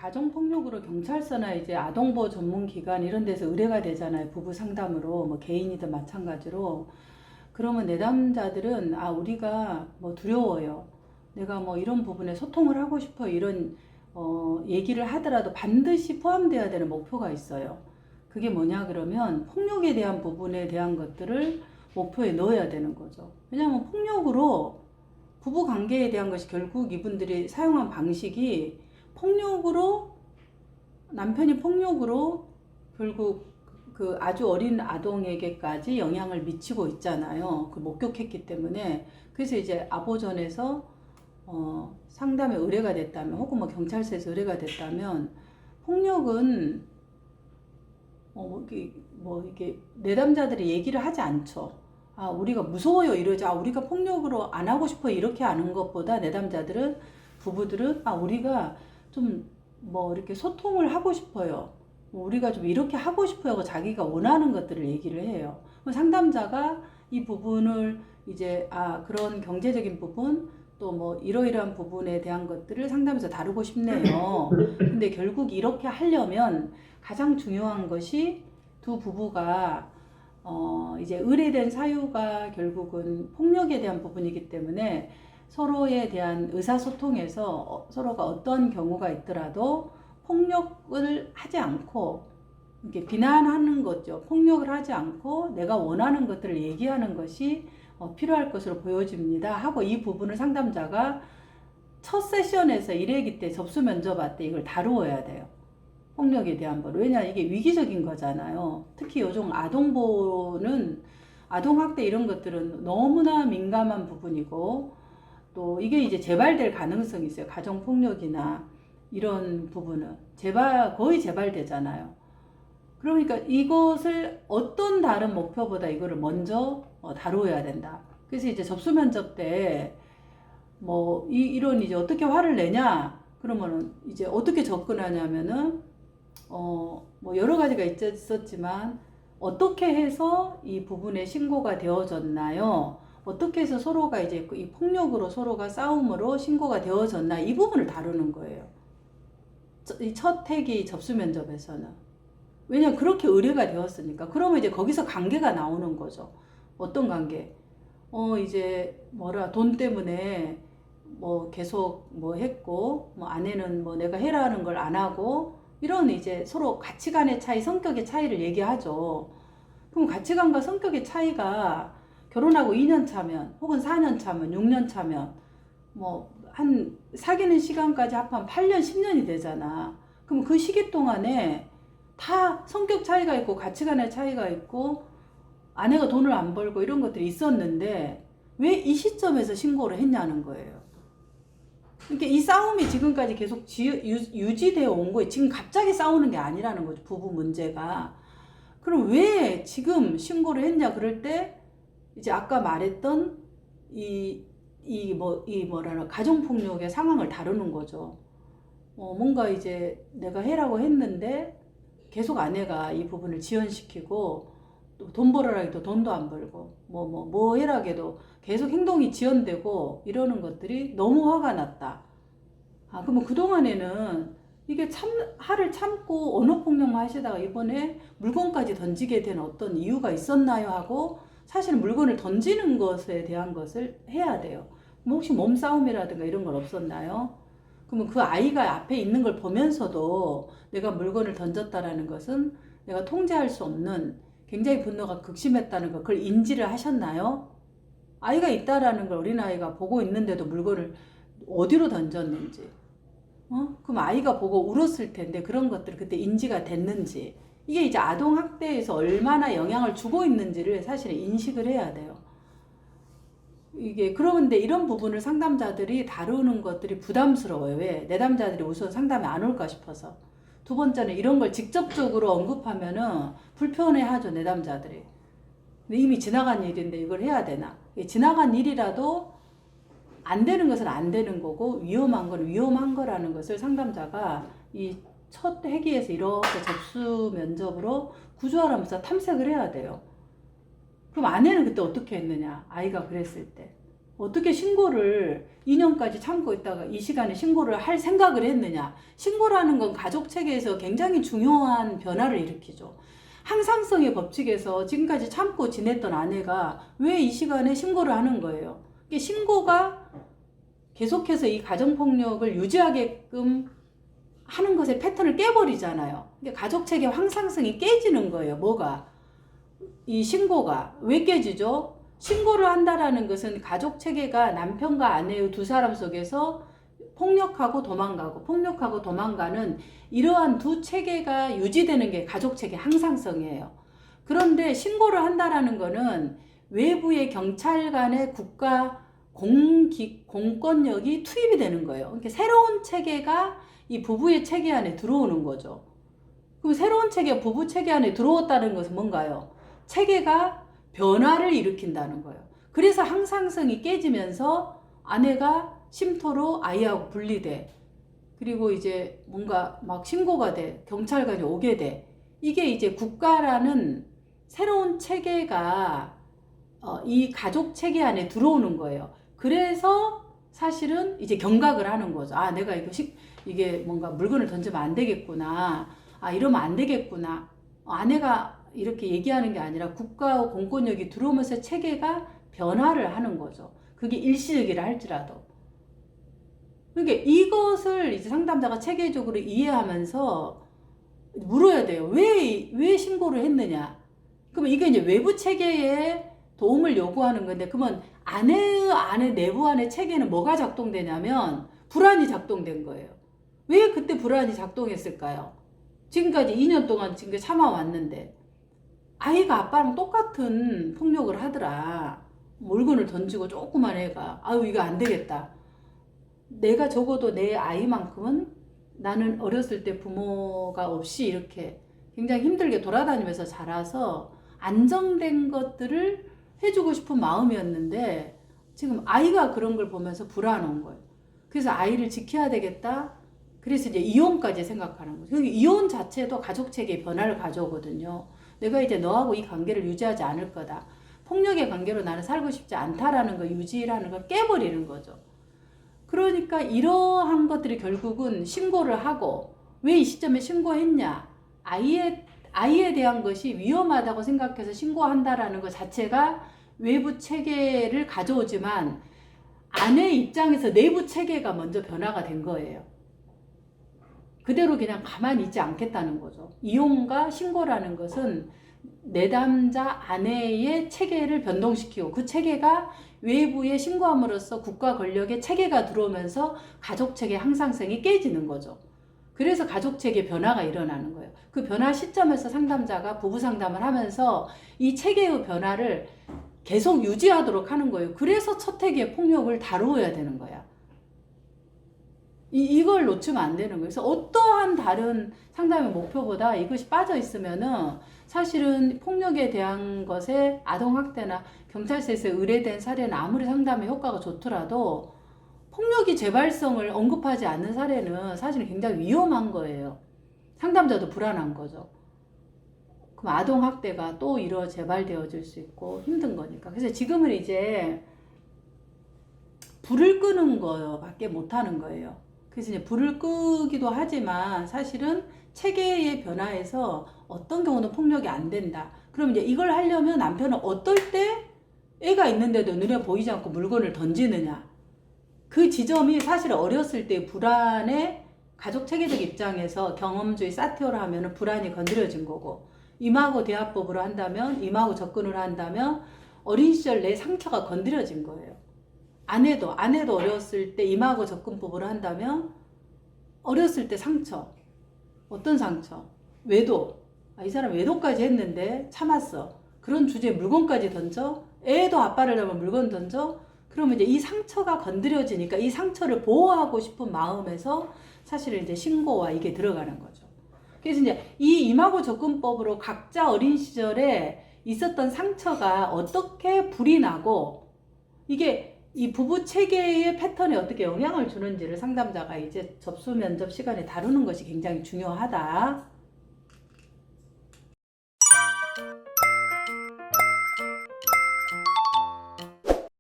가정폭력으로 경찰서나 이제 아동보호 전문기관 이런 데서 의뢰가 되잖아요. 부부 상담으로 뭐 개인이든 마찬가지로. 그러면 내담자들은 우리가 뭐 두려워요. 내가 뭐 이런 부분에 소통을 하고 싶어 이런 얘기를 하더라도 반드시 포함되어야 되는 목표가 있어요. 그게 뭐냐 그러면 폭력에 대한 부분에 대한 것들을 목표에 넣어야 되는 거죠. 왜냐하면 폭력으로 부부 관계에 대한 것이 결국 이분들이 사용한 방식이 폭력으로 남편이 폭력으로 결국 그 아주 어린 아동에게까지 영향을 미치고 있잖아요. 그 목격했기 때문에. 그래서 이제 아보전에서 상담에 의뢰가 됐다면 혹은 뭐 경찰서에서 의뢰가 됐다면 폭력은 이게 내담자들이 얘기를 하지 않죠. 우리가 무서워요 이러지. 우리가 폭력으로 안 하고 싶어 이렇게 하는 것보다 내담자들은 부부들은 우리가 좀 이렇게 소통을 하고 싶어요. 우리가 좀 이렇게 하고 싶어요. 자기가 원하는 것들을 얘기를 해요. 상담자가 이 부분을 이제 그런 경제적인 부분 또 뭐 이러이러한 부분에 대한 것들을 상담에서 다루고 싶네요. 근데 결국 이렇게 하려면 가장 중요한 것이 두 부부가 이제 의뢰된 사유가 결국은 폭력에 대한 부분이기 때문에 서로에 대한 의사소통에서 서로가 어떤 경우가 있더라도 폭력을 하지 않고 이렇게 비난하는 거죠. 폭력을 하지 않고 내가 원하는 것들을 얘기하는 것이 필요할 것으로 보여집니다 하고 이 부분을 상담자가 첫 세션에서 1회기 때 접수 면접할 때 이걸 다루어야 돼요. 폭력에 대한 걸. 왜냐 이게 위기적인 거잖아요. 특히 요즘 아동보호는 아동학대 이런 것들은 너무나 민감한 부분이고 또 이게 이제 재발될 가능성이 있어요. 가정폭력이나 이런 부분은 거의 재발되잖아요. 그러니까 이것을 어떤 다른 목표보다 이거를 먼저 다루어야 된다. 그래서 이제 접수 면접 때 이런 이제 어떻게 화를 내냐 그러면은 이제 어떻게 접근하냐면은 여러 가지가 있었지만 어떻게 해서 이 부분에 신고가 되어졌나요? 어떻게 해서 서로가 이제 이 폭력으로 서로가 싸움으로 신고가 되어졌나 이 부분을 다루는 거예요. 이 첫 회기 접수 면접에서는. 왜냐면 그렇게 의뢰가 되었으니까. 그러면 이제 거기서 관계가 나오는 거죠. 어떤 관계? 이제 돈 때문에 계속 했고 아내는 내가 해라는 걸 안 하고 이런 이제 서로 가치관의 차이, 성격의 차이를 얘기하죠. 그럼 가치관과 성격의 차이가 결혼하고 2년 차면 혹은 4년 차면 6년 차면 한 사귀는 시간까지 합하면 8년, 10년이 되잖아. 그럼 그 시기 동안에 다 성격 차이가 있고 가치관의 차이가 있고 아내가 돈을 안 벌고 이런 것들이 있었는데 왜 이 시점에서 신고를 했냐는 거예요. 그러니까 이 싸움이 지금까지 계속 유지되어 온 거예요. 지금 갑자기 싸우는 게 아니라는 거죠. 부부 문제가. 그럼 왜 지금 신고를 했냐 그럴 때 이제 아까 말했던 가정폭력의 상황을 다루는 거죠. 뭔가 이제 내가 해라고 했는데 계속 아내가 이 부분을 지연시키고 또 돈 벌어라 해도 돈도 안 벌고 뭐 해라 해도 계속 행동이 지연되고 이러는 것들이 너무 화가 났다. 그러면 그동안에는 이게 화를 참고 언어폭력만 하시다가 이번에 물건까지 던지게 된 어떤 이유가 있었나요 하고 사실은 물건을 던지는 것에 대한 것을 해야 돼요. 혹시 몸싸움이라든가 이런 건 없었나요? 그러면 그 아이가 앞에 있는 걸 보면서도 내가 물건을 던졌다라는 것은 내가 통제할 수 없는 굉장히 분노가 극심했다는 거 그걸 인지를 하셨나요? 아이가 있다라는 걸 어린아이가 보고 있는데도 물건을 어디로 던졌는지 그럼 아이가 보고 울었을 텐데 그런 것들이 그때 인지가 됐는지 이게 이제 아동학대에서 얼마나 영향을 주고 있는지를 사실 인식을 해야 돼요. 그런데 이런 부분을 상담자들이 다루는 것들이 부담스러워요. 왜? 내담자들이 우선 상담에 안 올까 싶어서. 두 번째는 이런 걸 직접적으로 언급하면은 불편해하죠, 내담자들이. 근데 이미 지나간 일인데 이걸 해야 되나? 지나간 일이라도 안 되는 것은 안 되는 거고 위험한 건 위험한 거라는 것을 상담자가 이 첫 회기에서 이렇게 접수 면접으로 구조하면서 탐색을 해야 돼요. 그럼 아내는 그때 어떻게 했느냐? 아이가 그랬을 때. 어떻게 신고를 2년까지 참고 있다가 이 시간에 신고를 할 생각을 했느냐. 신고라는 건 가족 체계에서 굉장히 중요한 변화를 일으키죠. 항상성의 법칙에서 지금까지 참고 지냈던 아내가 왜 이 시간에 신고를 하는 거예요. 이게 신고가 계속해서 이 가정폭력을 유지하게끔 하는 것의 패턴을 깨버리잖아요. 근데 가족 체계 항상성이 깨지는 거예요. 뭐가? 이 신고가 왜 깨지죠? 신고를 한다라는 것은 가족 체계가 남편과 아내의 두 사람 속에서 폭력하고 도망가고 폭력하고 도망가는 이러한 두 체계가 유지되는 게 가족 체계 항상성이에요. 그런데 신고를 한다라는 거는 외부의 경찰 간의 국가 공권력이 투입이 되는 거예요. 그러니까 새로운 체계가 이 부부의 체계 안에 들어오는 거죠. 그럼 새로운 체계, 부부 체계 안에 들어왔다는 것은 뭔가요? 체계가 변화를 일으킨다는 거예요. 그래서 항상성이 깨지면서 아내가 쉼터로 아이하고 분리돼. 그리고 이제 뭔가 막 신고가 돼. 경찰관이 오게 돼. 이게 이제 국가라는 새로운 체계가 이 가족 체계 안에 들어오는 거예요. 그래서 사실은 이제 경각을 하는 거죠. 아, 내가 이게 뭔가 물건을 던지면 안 되겠구나. 아, 이러면 안 되겠구나. 아내가 이렇게 얘기하는 게 아니라 국가와 공권력이 들어오면서 체계가 변화를 하는 거죠. 그게 일시적이라 할지라도. 그러니까 이것을 이제 상담자가 체계적으로 이해하면서 물어야 돼요. 왜 신고를 했느냐? 그러면 이게 이제 외부 체계에 도움을 요구하는 건데, 그러면 아내의 안에 내부 안에 체계는 뭐가 작동되냐면 불안이 작동된 거예요. 왜 그때 불안이 작동했을까요? 지금까지 2년 동안 지금 참아왔는데 아이가 아빠랑 똑같은 폭력을 하더라. 물건을 던지고 조그만 애가 아유 이거 안 되겠다. 내가 적어도 내 아이만큼은 나는 어렸을 때 부모가 없이 이렇게 굉장히 힘들게 돌아다니면서 자라서 안정된 것들을 해주고 싶은 마음이었는데 지금 아이가 그런 걸 보면서 불안한 거예요. 그래서 아이를 지켜야 되겠다. 그래서 이제 이혼까지 생각하는 거죠. 이혼 자체도 가족 체계의 변화를 가져오거든요. 내가 이제 너하고 이 관계를 유지하지 않을 거다. 폭력의 관계로 나는 살고 싶지 않다라는 거, 유지라는 걸 깨버리는 거죠. 그러니까 이러한 것들이 결국은 신고를 하고, 왜 이 시점에 신고했냐? 아이에 대한 것이 위험하다고 생각해서 신고한다라는 것 자체가 외부 체계를 가져오지만 아내 입장에서 내부 체계가 먼저 변화가 된 거예요. 그대로 그냥 가만히 있지 않겠다는 거죠. 이혼과 신고라는 것은 내담자 아내의 체계를 변동시키고 그 체계가 외부에 신고함으로써 국가 권력의 체계가 들어오면서 가족 체계 항상성이 깨지는 거죠. 그래서 가족 체계 변화가 일어나는 거예요. 그 변화 시점에서 상담자가 부부 상담을 하면서 이 체계의 변화를 계속 유지하도록 하는 거예요. 그래서 첫 회계 폭력을 다루어야 되는 거야. 이걸 놓치면 안 되는 거예요. 그래서 어떠한 다른 상담의 목표보다 이것이 빠져 있으면은 사실은 폭력에 대한 것에 아동학대나 경찰서에서 의뢰된 사례는 아무리 상담의 효과가 좋더라도 폭력이 재발성을 언급하지 않는 사례는 사실은 굉장히 위험한 거예요. 상담자도 불안한 거죠. 그럼 아동학대가 또 재발되어질 수 있고 힘든 거니까. 그래서 지금은 이제 불을 끄는 거밖에 못하는 거예요. 그래서 이제 불을 끄기도 하지만 사실은 체계의 변화에서 어떤 경우는 폭력이 안 된다. 그럼 이제 이걸 하려면 남편은 어떨 때 애가 있는데도 눈에 보이지 않고 물건을 던지느냐. 그 지점이 사실 어렸을 때 불안의 가족 체계적 입장에서 경험주의 사티어로 하면 불안이 건드려진 거고, 임하고 대화법으로 한다면, 임하고 접근을 한다면 어린 시절 내 상처가 건드려진 거예요. 아내도 어렸을 때 임하고 접근법으로 한다면 어렸을 때 상처, 어떤 상처? 외도. 이 사람 외도까지 했는데 참았어. 그런 주제에 물건까지 던져? 애도 아빠를 닮은 물건 던져? 그러면 이제 이 상처가 건드려지니까 이 상처를 보호하고 싶은 마음에서 사실은 이제 신고와 이게 들어가는 거죠. 그래서 이제 이 임하고 접근법으로 각자 어린 시절에 있었던 상처가 어떻게 불이 나고 이게 이 부부 체계의 패턴에 어떻게 영향을 주는지를 상담자가 이제 접수 면접 시간에 다루는 것이 굉장히 중요하다.